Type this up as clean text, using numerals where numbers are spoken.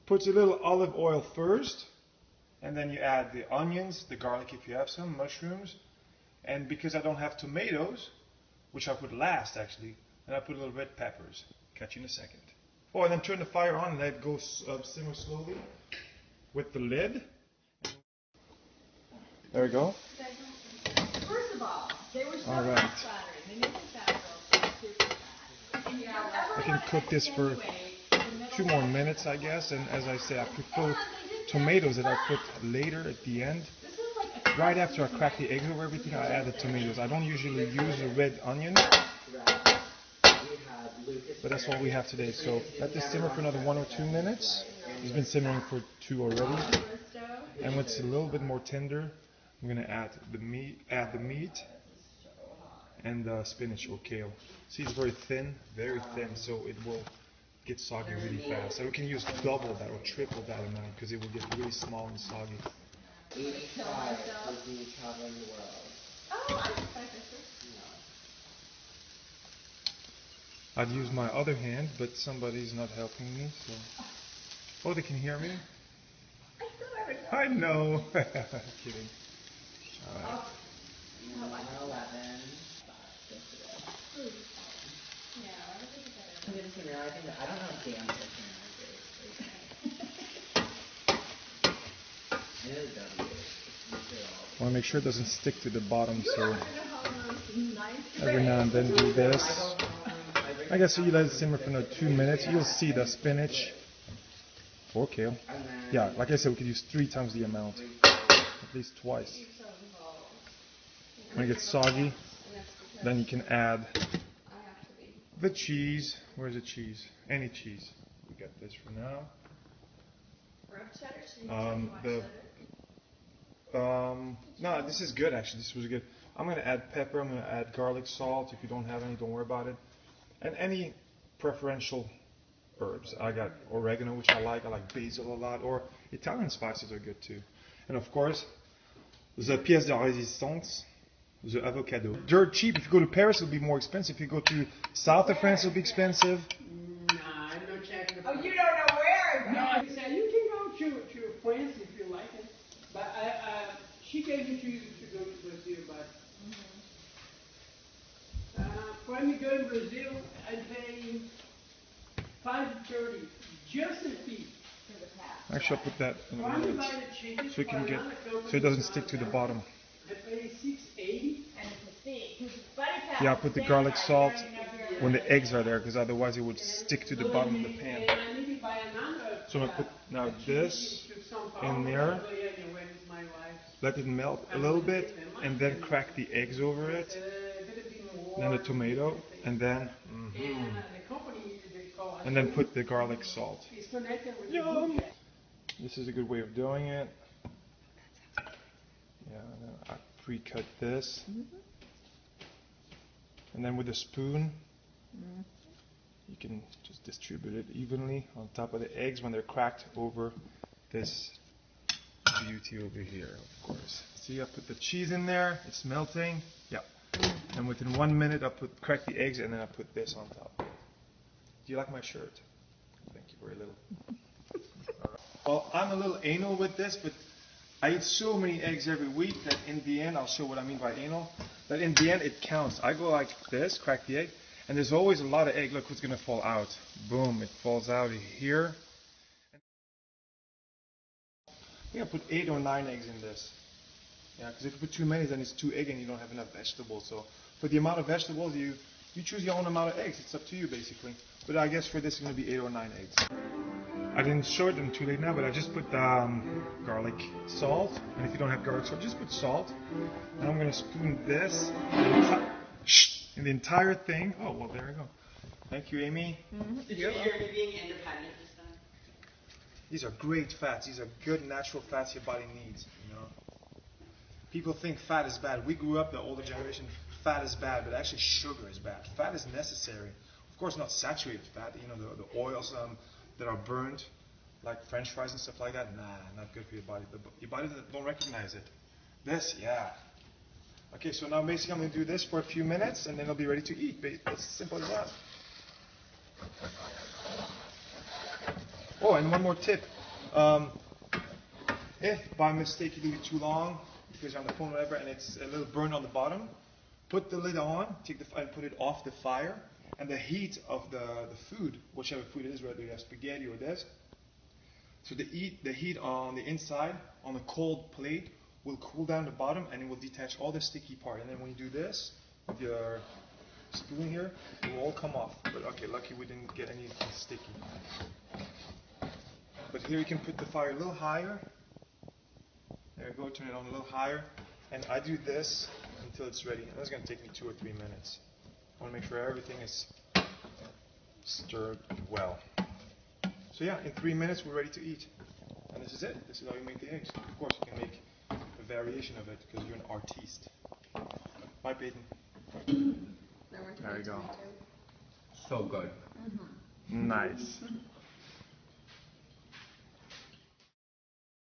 Put a little olive oil first, and then you add the onions, the garlic if you have some, mushrooms, and because I don't have tomatoes, which I put last actually, and I put a little red peppers. Catch you in a second. Oh, and then turn the fire on and let it go simmer slowly with the lid. There we go. First of all, they were so right. flattering. They made the fat girls super fat. I can cook this for 2 more minutes, I guess. And as I say, I prefer tomatoes that I put later at the end. Right after I crack the eggs over everything, I add the tomatoes. I don't usually use a red onion, but that's what we have today. So let this simmer for another 1 or 2 minutes. It's been simmering for 2 already. And when it's a little bit more tender, I'm gonna add the meat and the spinach or kale. See, it's very thin, so it will get soggy really fast. So we can use double that or triple that amount because it will get really small and soggy. 85 would be traveling the world. Oh, I just like this. I'd use my other hand, but somebody's not helping me, so... Oh, they can hear me? I know. Kidding. Alright. 11. I'm going to say realizing that I don't know if damn is I know the W. I want to make sure it doesn't stick to the bottom, so every now and then do this. I guess you let it simmer for another 2 minutes. You'll see the spinach or kale. Yeah, like I said, we could use 3 times the amount, at least twice. When it gets soggy, then you can add the cheese. Where's the cheese? Any cheese. We got this for now. No, this is good actually. This was good. I'm going to add pepper. I'm going to add garlic salt. If you don't have any, don't worry about it. And any preferential herbs. I got oregano, which I like basil a lot. Or Italian spices are good too. And of course, the pièce de résistance, the avocado. Dirt cheap. If you go to Paris, it'll be more expensive. If you go to south of France, it'll be expensive. Nah, I'm not checking. Oh, you don't know where? No, you can go to France if you like it. But she gave me choose to go to Brazil, but for me to go to Brazil, I'd pay $5.30 just a fee. Actually, I'll put that in a minute so we can get so it doesn't stick to the bottom. I pay $6.80. And it's a fee. Yeah, I'll put the garlic salt when the eggs are there because otherwise it would stick to the bottom of the pan. So I'm going to put now this in there, let it melt a little bit, and then crack the eggs over it, then the tomato, and then and then put the garlic salt. Yum! This is a good way of doing it. Yeah, and then I pre-cut this. And then with a spoon, you can just distribute it evenly on top of the eggs when they're cracked over this beauty over here, of course. See, I put the cheese in there, it's melting. Yeah. And within 1 minute, crack the eggs and then I put this on top. Do you like my shirt? Thank you very little. Well, I'm a little anal with this, but I eat so many eggs every week that in the end, I'll show what I mean by anal, that in the end it counts. I go like this, crack the egg, and there's always a lot of egg. Look what's going to fall out. Boom, it falls out here. I think I put 8 or 9 eggs in this. Yeah, because if you put too many, then it's too egg and you don't have enough vegetables. So for the amount of vegetables, you choose your own amount of eggs. It's up to you, basically. But I guess for this, it's going to be 8 or 9 eggs. I didn't show it too late now, but I just put garlic salt. And if you don't have garlic salt, just put salt. And I'm going to spoon this in the entire thing. Oh, well, there we go. Thank you, Amy. You're being independent this time? These are great fats. These are good natural fats your body needs, you know. People think fat is bad. We grew up, the older generation, fat is bad, but actually sugar is bad. Fat is necessary. Of course, not saturated fat, you know, the oils that are burned, like French fries and stuff like that. Nah, not good for your body. Your body don't recognize it. This, yeah. Okay, so now basically I'm going to do this for a few minutes, and then I'll be ready to eat. It's as simple as that. Oh, and one more tip. If by mistake you leave it too long because you're on the phone or whatever and it's a little burned on the bottom, put the lid on, and put it off the fire, and the heat of the food, whichever food it is, whether you have spaghetti or this, so the heat on the inside, on a cold plate, will cool down the bottom and it will detach all the sticky part. And then when you do this with your spoon here, it will all come off. But okay, lucky we didn't get anything sticky. But here you can put the fire a little higher. There you go, turn it on a little higher. And I do this until it's ready. And that's going to take me 2 or 3 minutes. I want to make sure everything is stirred well. So yeah, in 3 minutes we're ready to eat. And this is it. This is how you make the eggs. Of course, you can make a variation of it because you're an artiste. Bye, Payten. There you go. So good. Nice.